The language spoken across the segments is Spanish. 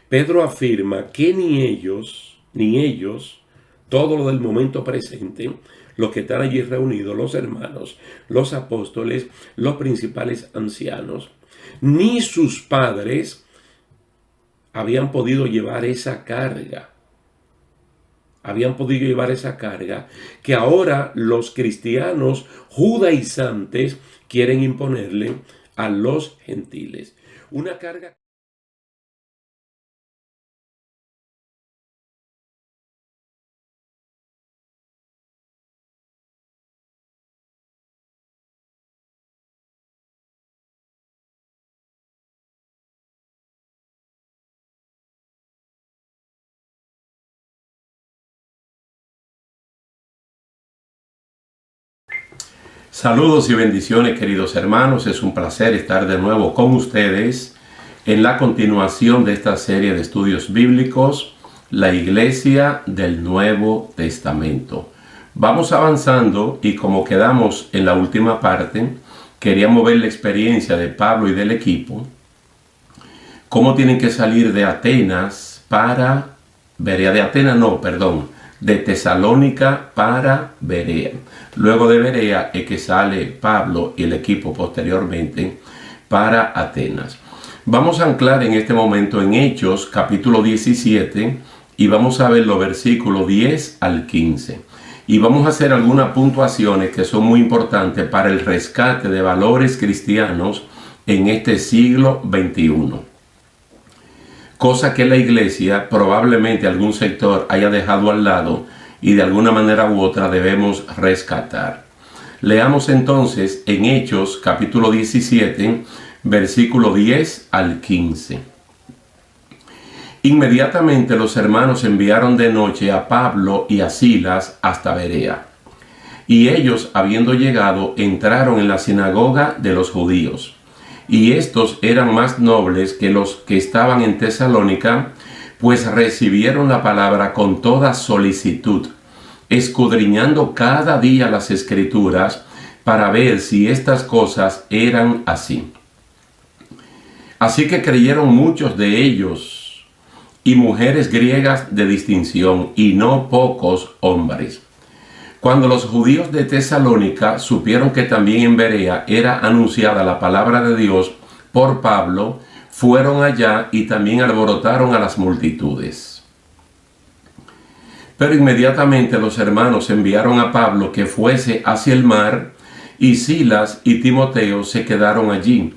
Pedro afirma que ni ellos, todo lo del momento presente, los que están allí reunidos, los hermanos, los apóstoles, los principales ancianos, ni sus padres habían podido llevar esa carga. Habían podido llevar esa carga que ahora los cristianos judaizantes quieren imponerle a los gentiles. Una carga. Saludos y bendiciones, queridos hermanos. Es un placer estar de nuevo con ustedes en la continuación de esta serie de estudios bíblicos, la Iglesia del Nuevo Testamento. Vamos avanzando y como quedamos en la última parte, queríamos ver la experiencia de Pablo y del equipo, cómo tienen que salir de Atenas para Berea, de Tesalónica para Berea. Luego de Berea es que sale Pablo y el equipo posteriormente para Atenas. Vamos a anclar en este momento en Hechos capítulo 17 y vamos a ver los versículos 10 al 15. Y vamos a hacer algunas puntuaciones que son muy importantes para el rescate de valores cristianos en este siglo XXI. Cosa que la iglesia, probablemente algún sector haya dejado al lado y de alguna manera u otra debemos rescatar. Leamos entonces en Hechos capítulo 17, versículo 10 al 15. Inmediatamente los hermanos enviaron de noche a Pablo y a Silas hasta Berea. Y ellos, habiendo llegado, entraron en la sinagoga de los judíos. Y estos eran más nobles que los que estaban en Tesalónica, pues recibieron la palabra con toda solicitud, escudriñando cada día las Escrituras para ver si estas cosas eran así. Así que creyeron muchos de ellos, y mujeres griegas de distinción, y no pocos hombres. Cuando los judíos de Tesalónica supieron que también en Berea era anunciada la palabra de Dios por Pablo, fueron allá y también alborotaron a las multitudes. Pero inmediatamente los hermanos enviaron a Pablo que fuese hacia el mar, y Silas y Timoteo se quedaron allí.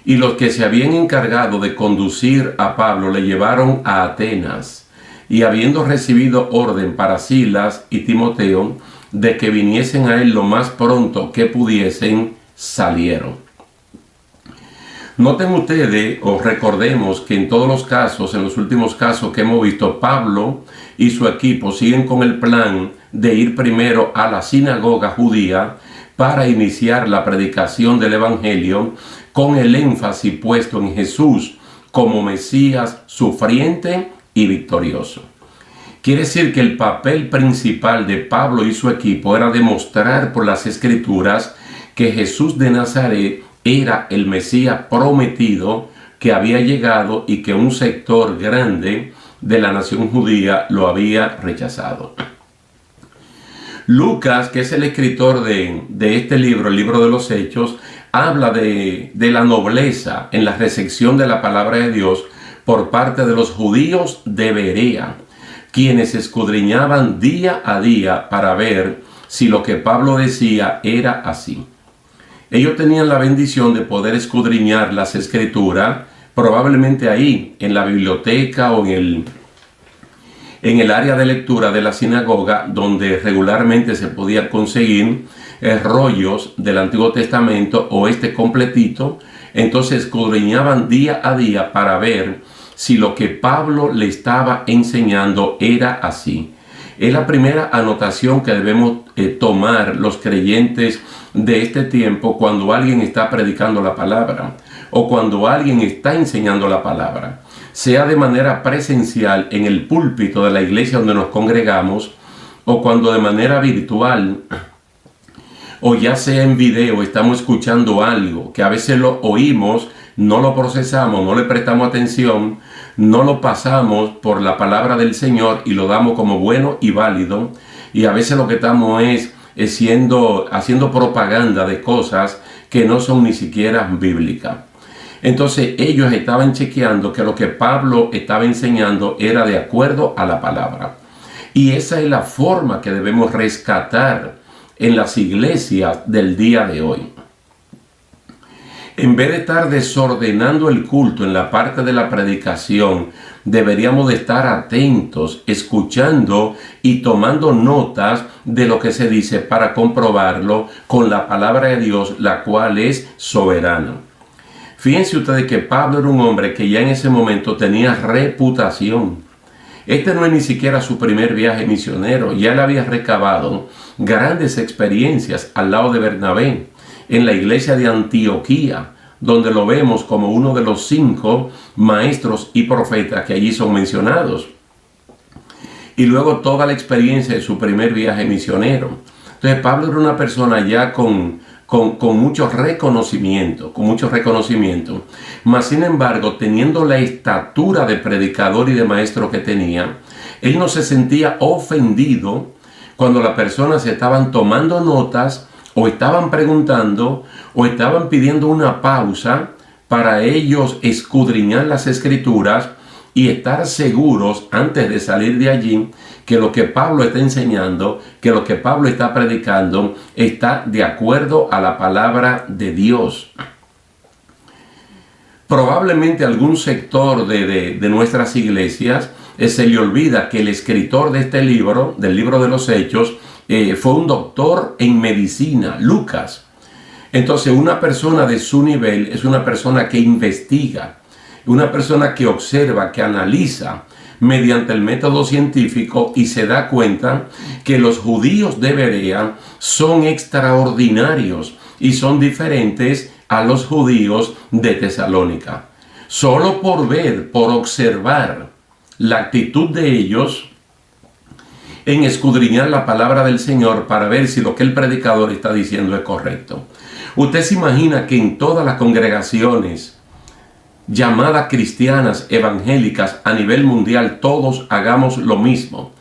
Y los que se habían encargado de conducir a Pablo le llevaron a Atenas, y habiendo recibido orden para Silas y Timoteo de que viniesen a él lo más pronto que pudiesen, salieron. Noten ustedes, o recordemos que en todos los casos, en los últimos casos que hemos visto, Pablo y su equipo siguen con el plan de ir primero a la sinagoga judía para iniciar la predicación del evangelio con el énfasis puesto en Jesús como Mesías sufriente y victorioso. Quiere decir que el papel principal de Pablo y su equipo era demostrar por las Escrituras que Jesús de Nazaret era el Mesías prometido que había llegado y que un sector grande de la nación judía lo había rechazado. Lucas, que es el escritor de este libro, el libro de los Hechos, habla de la nobleza en la recepción de la palabra de Dios por parte de los judíos de Berea, quienes escudriñaban día a día para ver si lo que Pablo decía era así. Ellos tenían la bendición de poder escudriñar las Escrituras, probablemente ahí, en la biblioteca o en el área de lectura de la sinagoga, donde regularmente se podía conseguir rollos del Antiguo Testamento o este completito. Entonces escudriñaban día a día para ver si lo que Pablo le estaba enseñando era así. Es la primera anotación que debemos tomar los creyentes de este tiempo cuando alguien está predicando la palabra o cuando alguien está enseñando la palabra, sea de manera presencial en el púlpito de la iglesia donde nos congregamos o cuando de manera virtual o ya sea en video estamos escuchando algo que a veces lo oímos no lo procesamos, no le prestamos atención, no lo pasamos por la palabra del Señor y lo damos como bueno y válido. Y a veces lo que estamos es haciendo propaganda de cosas que no son ni siquiera bíblicas. Entonces ellos estaban chequeando que lo que Pablo estaba enseñando era de acuerdo a la palabra. Y esa es la forma que debemos rescatar en las iglesias del día de hoy. En vez de estar desordenando el culto en la parte de la predicación, deberíamos de estar atentos, escuchando y tomando notas de lo que se dice para comprobarlo con la palabra de Dios, la cual es soberana. Fíjense ustedes que Pablo era un hombre que ya en ese momento tenía reputación. Este no es ni siquiera su primer viaje misionero, ya él había recabado grandes experiencias al lado de Bernabé en la iglesia de Antioquía, donde lo vemos como uno de los 5 maestros y profetas que allí son mencionados. Y luego toda la experiencia de su primer viaje misionero. Entonces Pablo era una persona ya con mucho reconocimiento, mas sin embargo, teniendo la estatura de predicador y de maestro que tenía, él no se sentía ofendido cuando las personas estaban tomando notas o estaban preguntando o estaban pidiendo una pausa para ellos escudriñar las escrituras y estar seguros antes de salir de allí que lo que Pablo está enseñando, que lo que Pablo está predicando está de acuerdo a la palabra de Dios. Probablemente algún sector de nuestras iglesias se le olvida que el escritor de este libro, del libro de los Hechos, fue un doctor en medicina, Lucas. Entonces una persona de su nivel es una persona que investiga, una persona que observa, que analiza mediante el método científico y se da cuenta que los judíos de Berea son extraordinarios y son diferentes a los judíos de Tesalónica. Solo por ver, por observar la actitud de ellos en escudriñar la palabra del Señor para ver si lo que el predicador está diciendo es correcto. Usted se imagina que en todas las congregaciones llamadas cristianas evangélicas a nivel mundial todos hagamos lo mismo.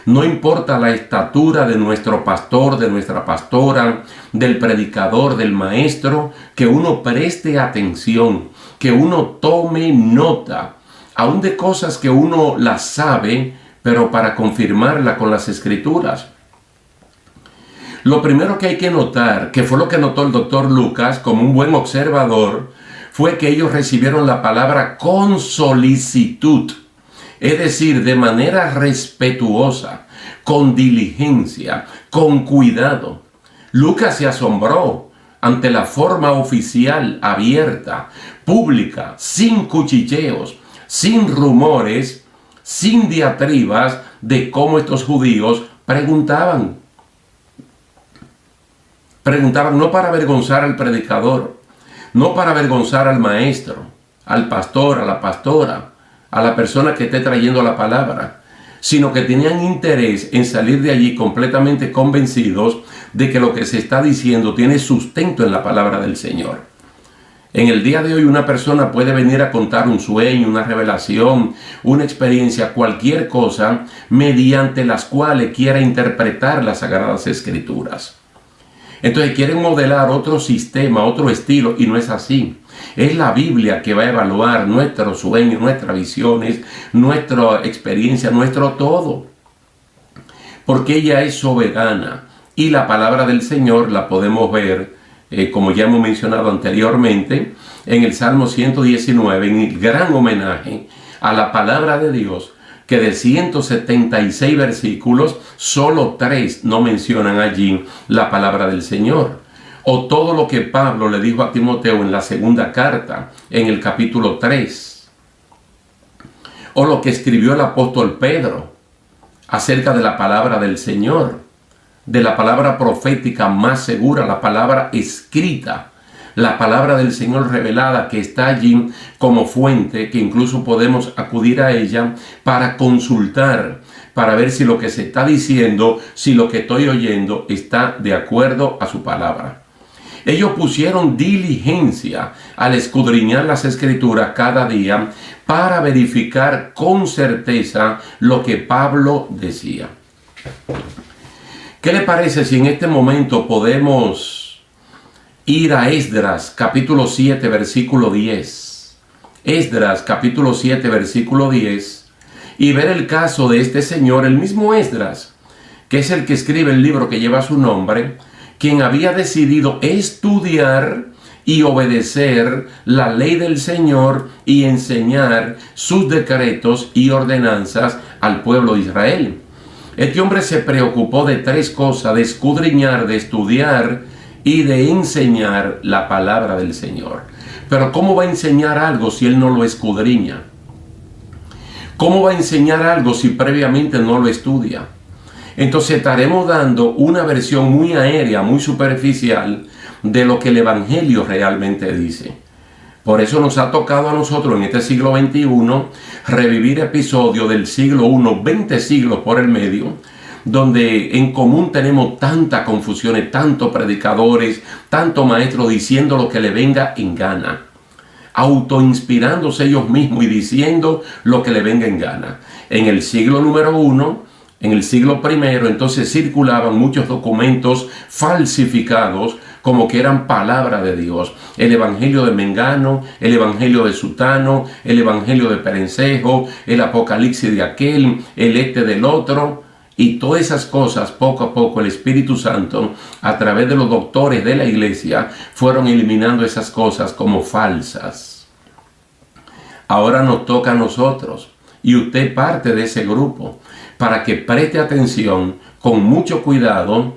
No importa la estatura de nuestro pastor, de nuestra pastora, del predicador, del maestro, que uno preste atención, que uno tome nota, aun de cosas que uno las sabe, pero para confirmarla con las escrituras. Lo primero que hay que notar, que fue lo que notó el doctor Lucas como un buen observador, fue que ellos recibieron la palabra con solicitud, es decir, de manera respetuosa, con diligencia, con cuidado. Lucas se asombró ante la forma oficial, abierta, pública, sin cuchicheos, sin rumores, sin diatribas de cómo estos judíos preguntaban. Preguntaban no para avergonzar al predicador, no para avergonzar al maestro, al pastor, a la pastora, a la persona que esté trayendo la palabra, sino que tenían interés en salir de allí completamente convencidos de que lo que se está diciendo tiene sustento en la palabra del Señor. En el día de hoy una persona puede venir a contar un sueño, una revelación, una experiencia, cualquier cosa, mediante las cuales quiera interpretar las Sagradas Escrituras. Entonces quieren modelar otro sistema, otro estilo, y no es así. Es la Biblia que va a evaluar nuestros sueños, nuestras visiones, nuestra experiencia, nuestro todo. Porque ella es soberana. Y la palabra del Señor la podemos ver, como ya hemos mencionado anteriormente, en el Salmo 119, en el gran homenaje a la palabra de Dios, que de 176 versículos, solo 3 no mencionan allí la palabra del Señor. O todo lo que Pablo le dijo a Timoteo en la segunda carta, en el capítulo 3. O lo que escribió el apóstol Pedro acerca de la palabra del Señor, de la palabra profética más segura, la palabra escrita, la palabra del Señor revelada que está allí como fuente, que incluso podemos acudir a ella para consultar, para ver si lo que se está diciendo, si lo que estoy oyendo está de acuerdo a su palabra. Ellos pusieron diligencia al escudriñar las Escrituras cada día para verificar con certeza lo que Pablo decía. ¿Qué le parece si en este momento podemos ir a Esdras capítulo 7 versículo 10? Esdras capítulo 7 versículo 10 y ver el caso de este señor, el mismo Esdras, que es el que escribe el libro que lleva su nombre, quien había decidido estudiar y obedecer la ley del Señor y enseñar sus decretos y ordenanzas al pueblo de Israel. Este hombre se preocupó de tres cosas: de escudriñar, de estudiar y de enseñar la palabra del Señor. Pero ¿cómo va a enseñar algo si él no lo escudriña? ¿Cómo va a enseñar algo si previamente no lo estudia? Entonces estaremos dando una versión muy aérea, muy superficial de lo que el Evangelio realmente dice. Por eso nos ha tocado a nosotros en este siglo XXI revivir episodios del siglo I, 20 siglos por el medio, donde en común tenemos tantas confusiones, tantos predicadores, tantos maestros diciendo lo que le venga en gana, autoinspirándose ellos mismos y diciendo lo que le venga en gana. En el siglo número 1, en el siglo I, entonces circulaban muchos documentos falsificados como que eran palabra de Dios. El evangelio de Mengano, el evangelio de Sutano, el evangelio de Perencejo, el apocalipsis de aquel, el del otro. Y todas esas cosas, poco a poco, el Espíritu Santo, a través de los doctores de la iglesia, fueron eliminando esas cosas como falsas. Ahora nos toca a nosotros, y usted parte de ese grupo, para que preste atención con mucho cuidado,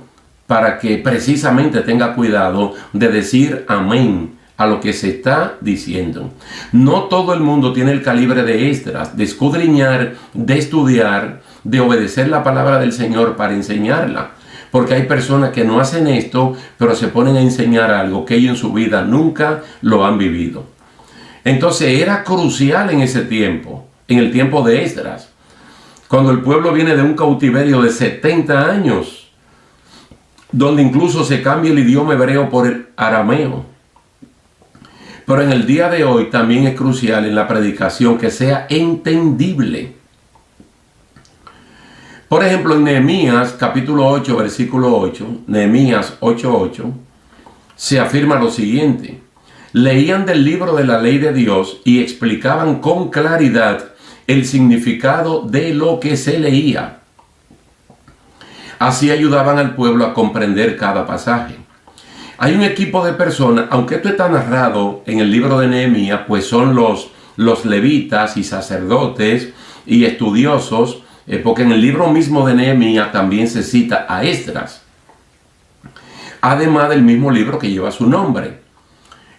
para que precisamente tenga cuidado de decir amén a lo que se está diciendo. No todo el mundo tiene el calibre de Esdras, de escudriñar, de estudiar, de obedecer la palabra del Señor para enseñarla. Porque hay personas que no hacen esto, pero se ponen a enseñar algo que ellos en su vida nunca lo han vivido. Entonces era crucial en ese tiempo, en el tiempo de Esdras, cuando el pueblo viene de un cautiverio de 70 años, donde incluso se cambia el idioma hebreo por el arameo. Pero en el día de hoy también es crucial en la predicación que sea entendible. Por ejemplo, en Nehemías capítulo 8, versículo 8, Nehemías 8:8, se afirma lo siguiente: leían del libro de la ley de Dios y explicaban con claridad el significado de lo que se leía. Así ayudaban al pueblo a comprender cada pasaje. Hay un equipo de personas, aunque esto está narrado en el libro de Nehemías, pues son los levitas y sacerdotes y estudiosos, porque en el libro mismo de Nehemías también se cita a Esdras, además del mismo libro que lleva su nombre.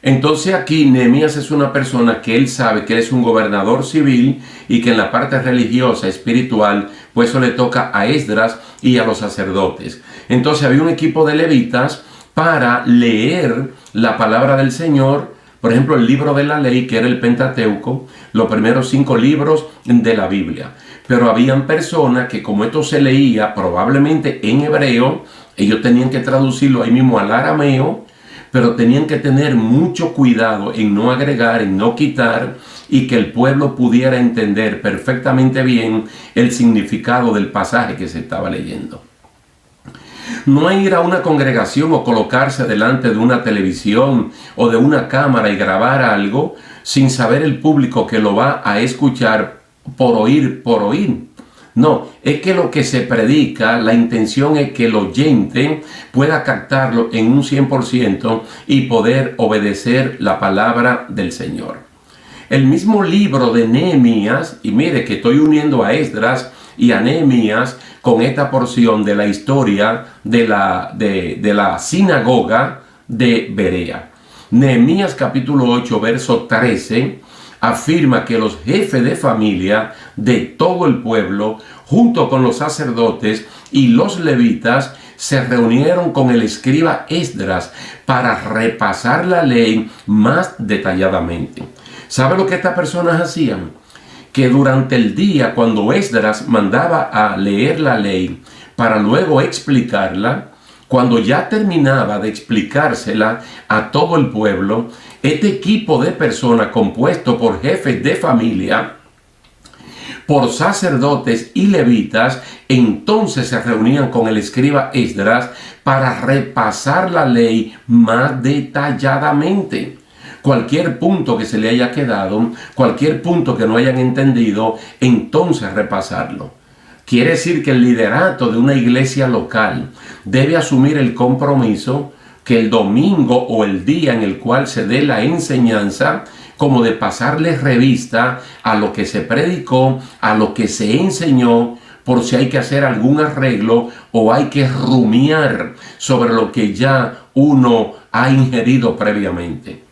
Entonces aquí Nehemías es una persona que él sabe que él es un gobernador civil y que en la parte religiosa, espiritual, pues eso le toca a Esdras y a los sacerdotes. Entonces había un equipo de levitas para leer la palabra del Señor, por ejemplo el libro de la ley, que era el Pentateuco, los primeros 5 libros de la Biblia. Pero habían personas que, como esto se leía probablemente en hebreo, ellos tenían que traducirlo ahí mismo al arameo, pero tenían que tener mucho cuidado en no agregar, en no quitar, y que el pueblo pudiera entender perfectamente bien el significado del pasaje que se estaba leyendo. No ir a una congregación o colocarse delante de una televisión o de una cámara y grabar algo sin saber el público que lo va a escuchar por oír. No, es que lo que se predica, la intención es que el oyente pueda captarlo en un 100% y poder obedecer la palabra del Señor. El mismo libro de Nehemías, y mire que estoy uniendo a Esdras y a Nehemías con esta porción de la historia de la sinagoga de Berea. Nehemías capítulo 8, verso 13, afirma que los jefes de familia de todo el pueblo, junto con los sacerdotes y los levitas, se reunieron con el escriba Esdras para repasar la ley más detalladamente. ¿Sabe lo que estas personas hacían? Que durante el día, cuando Esdras mandaba a leer la ley para luego explicarla, Cuando ya terminaba de explicársela a todo el pueblo, este equipo de personas compuesto por jefes de familia, por sacerdotes y levitas, entonces se reunían con el escriba Esdras para repasar la ley más detalladamente. Cualquier punto que se le haya quedado, cualquier punto que no hayan entendido, entonces repasarlo. Quiere decir que el liderato de una iglesia local debe asumir el compromiso que el domingo o el día en el cual se dé la enseñanza, como de pasarle revista a lo que se predicó, a lo que se enseñó, por si hay que hacer algún arreglo o hay que rumiar sobre lo que ya uno ha ingerido previamente.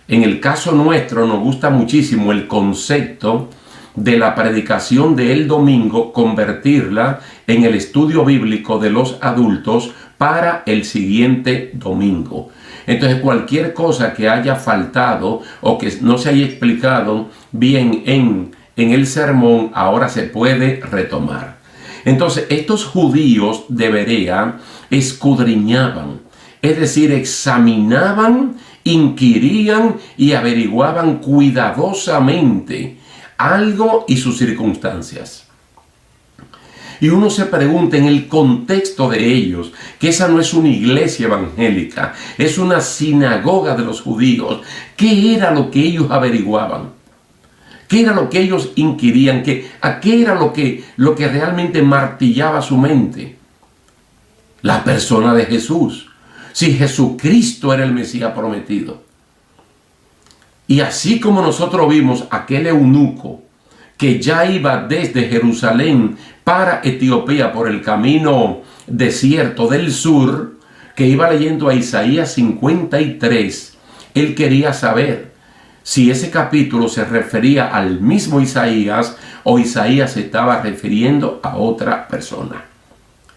En el caso nuestro nos gusta muchísimo el concepto de la predicación del domingo, convertirla en el estudio bíblico de los adultos para el siguiente domingo. Entonces, cualquier cosa que haya faltado o que no se haya explicado bien en el sermón, ahora se puede retomar. Entonces, estos judíos de Berea escudriñaban, es decir, examinaban, inquirían y averiguaban cuidadosamente algo y sus circunstancias. Y uno se pregunta en el contexto de ellos, que esa no es una iglesia evangélica, es una sinagoga de los judíos. ¿Qué era lo que ellos averiguaban? ¿Qué era lo que ellos inquirían? ¿Qué era lo que realmente martillaba su mente? La persona de Jesús. Si Jesucristo era el Mesías prometido. Y así como nosotros vimos aquel eunuco que ya iba desde Jerusalén para Etiopía por el camino desierto del sur, que iba leyendo a Isaías 53, él quería saber si ese capítulo se refería al mismo Isaías o Isaías se estaba refiriendo a otra persona.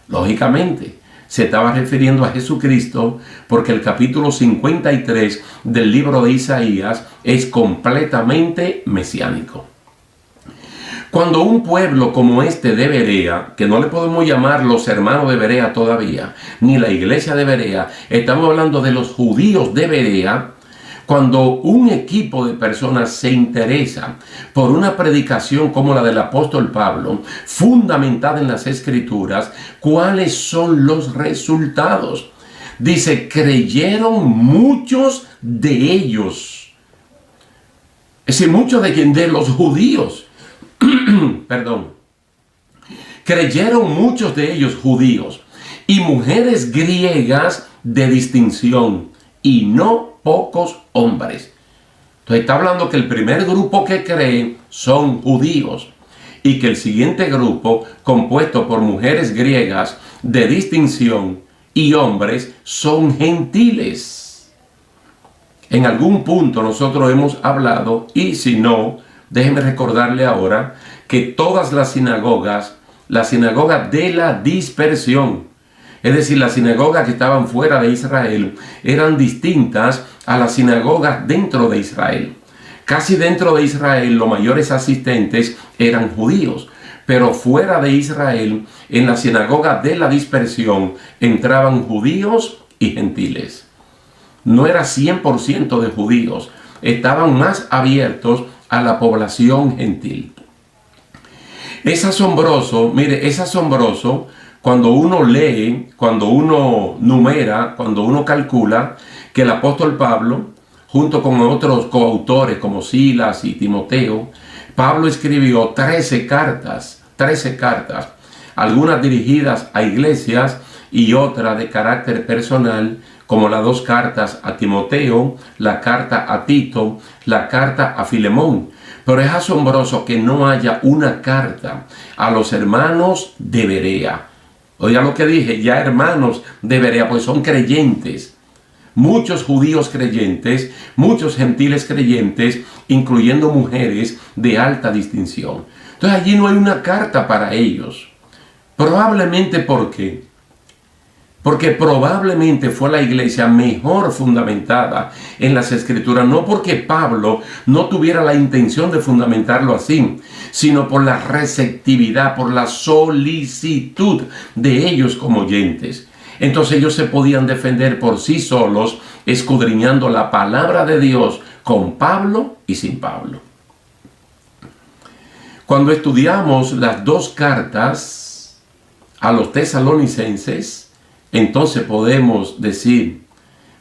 Lógicamente, se estaba refiriendo a Jesucristo porque el capítulo 53 del libro de Isaías es completamente mesiánico. Cuando un pueblo como este de Berea, que no le podemos llamar los hermanos de Berea todavía, ni la iglesia de Berea, estamos hablando de los judíos de Berea, cuando un equipo de personas se interesa por una predicación como la del apóstol Pablo, fundamentada en las Escrituras, ¿cuáles son los resultados? Dice, creyeron muchos de ellos. Es decir, muchos de los judíos. Perdón. Creyeron muchos de ellos judíos y mujeres griegas de distinción y no pocos hombres. Entonces está hablando que el primer grupo que cree son judíos y que el siguiente grupo, compuesto por mujeres griegas de distinción y hombres, son gentiles. En algún punto nosotros hemos hablado, y si no, déjeme recordarle ahora que todas las sinagogas, la sinagoga de la dispersión, es decir, las sinagogas que estaban fuera de Israel, eran distintas a las sinagogas dentro de Israel. Casi dentro de Israel los mayores asistentes eran judíos, pero fuera de Israel, en la sinagoga de la dispersión, entraban judíos y gentiles. No era 100% de judíos, estaban más abiertos a la población gentil. Es asombroso, mire, es asombroso cuando uno lee, cuando uno numera, cuando uno calcula que el apóstol Pablo, junto con otros coautores como Silas y Timoteo, Pablo escribió 13 cartas, algunas dirigidas a iglesias y otras de carácter personal, como las 2 cartas a Timoteo, la carta a Tito, la carta a Filemón. Pero es asombroso que no haya una carta a los hermanos de Berea. Oiga lo que dije, ya hermanos de Berea, pues son creyentes. Muchos judíos creyentes, muchos gentiles creyentes, incluyendo mujeres de alta distinción. Entonces allí no hay una carta para ellos. Probablemente porque probablemente fue la iglesia mejor fundamentada en las Escrituras, no porque Pablo no tuviera la intención de fundamentarlo así, sino por la receptividad, por la solicitud de ellos como oyentes. Entonces ellos se podían defender por sí solos, escudriñando la palabra de Dios con Pablo y sin Pablo. Cuando estudiamos las dos cartas a los tesalonicenses, entonces podemos decir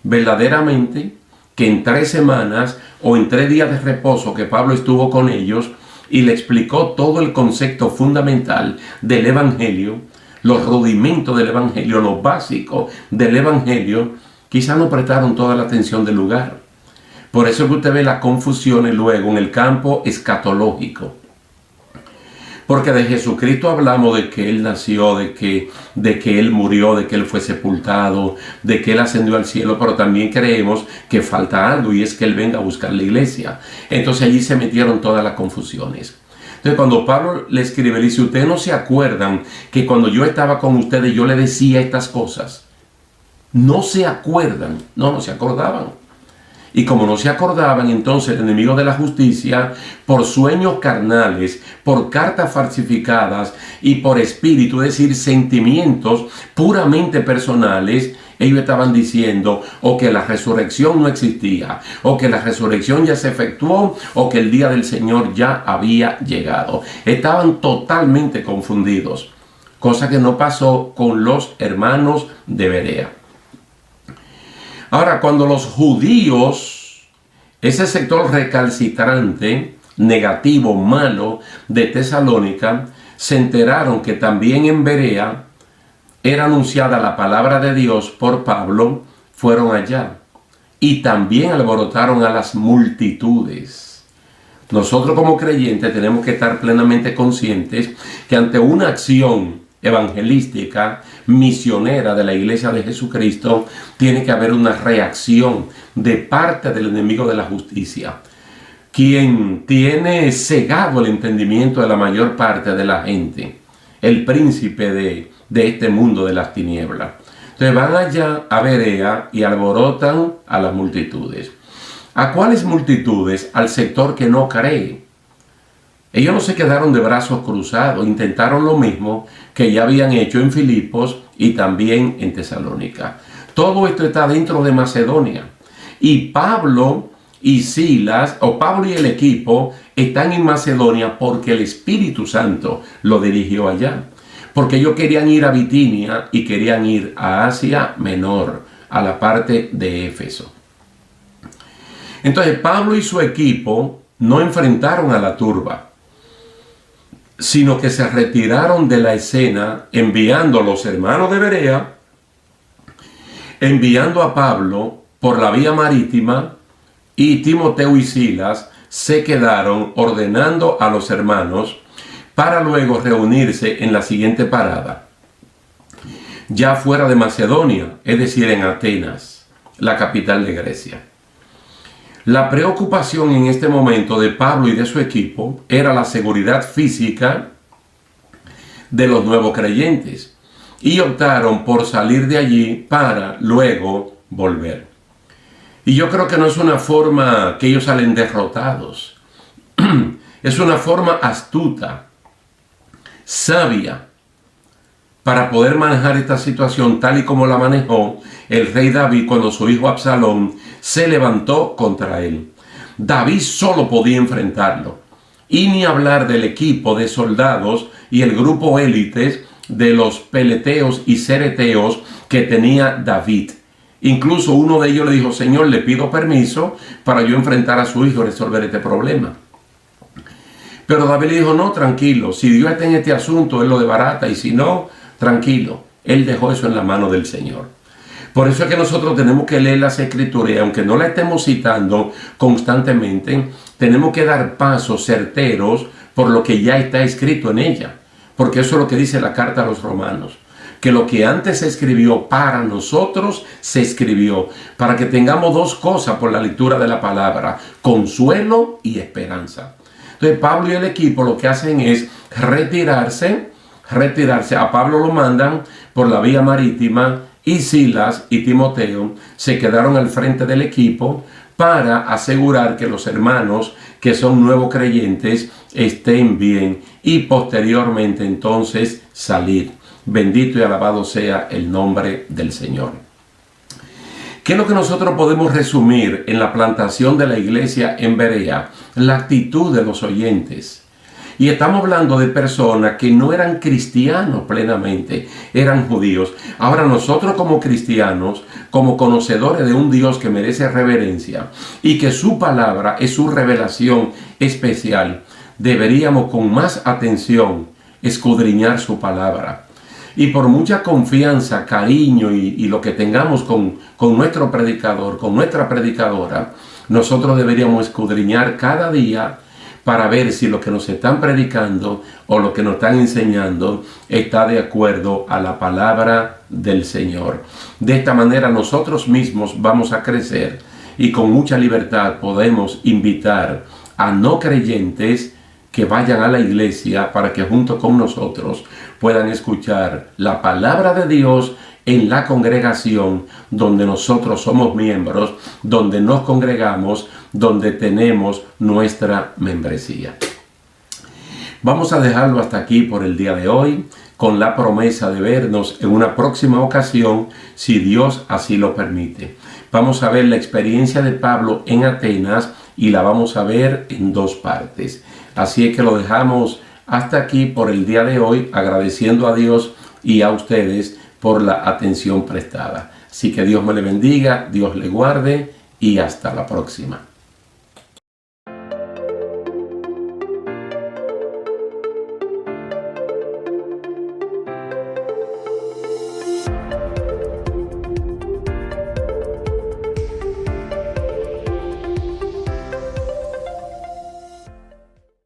verdaderamente que en 3 semanas o en 3 días de reposo que Pablo estuvo con ellos y le explicó todo el concepto fundamental del Evangelio, los rudimentos del Evangelio, lo básico del Evangelio, quizás no prestaron toda la atención del lugar. Por eso que usted ve las confusiones luego en el campo escatológico. Porque de Jesucristo hablamos de que Él nació, de que Él murió, de que Él fue sepultado, de que Él ascendió al cielo, pero también creemos que falta algo y es que Él venga a buscar la iglesia. Entonces allí se metieron todas las confusiones. Entonces cuando Pablo le escribe, le dice, ustedes no se acuerdan que cuando yo estaba con ustedes yo le decía estas cosas. No se acuerdan, no se acordaban. Y como no se acordaban, entonces el enemigo de la justicia, por sueños carnales, por cartas falsificadas y por espíritu, es decir, sentimientos puramente personales, ellos estaban diciendo o que la resurrección no existía, o que la resurrección ya se efectuó, o que el día del Señor ya había llegado. Estaban totalmente confundidos, cosa que no pasó con los hermanos de Berea. Ahora, cuando los judíos, ese sector recalcitrante, negativo, malo de Tesalónica, se enteraron que también en Berea era anunciada la palabra de Dios por Pablo, fueron allá y también alborotaron a las multitudes. Nosotros como creyentes tenemos que estar plenamente conscientes que ante una acción evangelística, misionera de la iglesia de Jesucristo, tiene que haber una reacción de parte del enemigo de la justicia, quien tiene cegado el entendimiento de la mayor parte de la gente, el príncipe de este mundo de las tinieblas. Entonces van allá a Berea y alborotan a las multitudes. ¿A cuáles multitudes? Al sector que no cree. Ellos no se quedaron de brazos cruzados, intentaron lo mismo que ya habían hecho en Filipos y también en Tesalónica. Todo esto está dentro de Macedonia. Y Pablo y Silas, o Pablo y el equipo, están en Macedonia porque el Espíritu Santo lo dirigió allá. Porque ellos querían ir a Bitinia y querían ir a Asia Menor, a la parte de Éfeso. Entonces Pablo y su equipo no enfrentaron a la turba, sino que se retiraron de la escena, enviando a los hermanos de Berea, enviando a Pablo por la vía marítima, y Timoteo y Silas se quedaron ordenando a los hermanos para luego reunirse en la siguiente parada, ya fuera de Macedonia, es decir, en Atenas, la capital de Grecia. La preocupación en este momento de Pablo y de su equipo era la seguridad física de los nuevos creyentes y optaron por salir de allí para luego volver. Y yo creo que no es una forma que ellos salen derrotados, es una forma astuta, sabia, para poder manejar esta situación tal y como la manejó el rey David cuando su hijo Absalón se levantó contra él. David solo podía enfrentarlo. Y ni hablar del equipo de soldados y el grupo élites de los peleteos y cereteos que tenía David. Incluso uno de ellos le dijo, Señor, le pido permiso para yo enfrentar a su hijo y resolver este problema. Pero David le dijo, no, tranquilo, si Dios está en este asunto, Él lo desbarata, y si no, tranquilo. Él dejó eso en la mano del Señor. Por eso es que nosotros tenemos que leer las Escrituras, y aunque no la estemos citando constantemente, tenemos que dar pasos certeros por lo que ya está escrito en ella. Porque eso es lo que dice la carta a los Romanos. Que lo que antes se escribió para nosotros, se escribió para que tengamos dos cosas por la lectura de la palabra: consuelo y esperanza. Entonces Pablo y el equipo lo que hacen es retirarse. A Pablo lo mandan por la vía marítima y Silas y Timoteo se quedaron al frente del equipo para asegurar que los hermanos que son nuevos creyentes estén bien y posteriormente entonces salir. Bendito y alabado sea el nombre del Señor. ¿Qué es lo que nosotros podemos resumir en la plantación de la iglesia en Berea? La actitud de los oyentes. Y estamos hablando de personas que no eran cristianos plenamente, eran judíos. Ahora nosotros como cristianos, como conocedores de un Dios que merece reverencia y que su palabra es su revelación especial, deberíamos con más atención escudriñar su palabra. Y por mucha confianza, cariño y lo que tengamos con nuestro predicador, con nuestra predicadora, nosotros deberíamos escudriñar cada día para ver si lo que nos están predicando o lo que nos están enseñando está de acuerdo a la palabra del Señor. De esta manera nosotros mismos vamos a crecer y con mucha libertad podemos invitar a no creyentes que vayan a la iglesia para que junto con nosotros puedan escuchar la palabra de Dios en la congregación donde nosotros somos miembros, donde nos congregamos, donde tenemos nuestra membresía. Vamos a dejarlo hasta aquí por el día de hoy, con la promesa de vernos en una próxima ocasión, si Dios así lo permite. Vamos a ver la experiencia de Pablo en Atenas y la vamos a ver en dos partes. Así es que lo dejamos hasta aquí por el día de hoy, agradeciendo a Dios y a ustedes por la atención prestada. Así que Dios me le bendiga, Dios le guarde y hasta la próxima.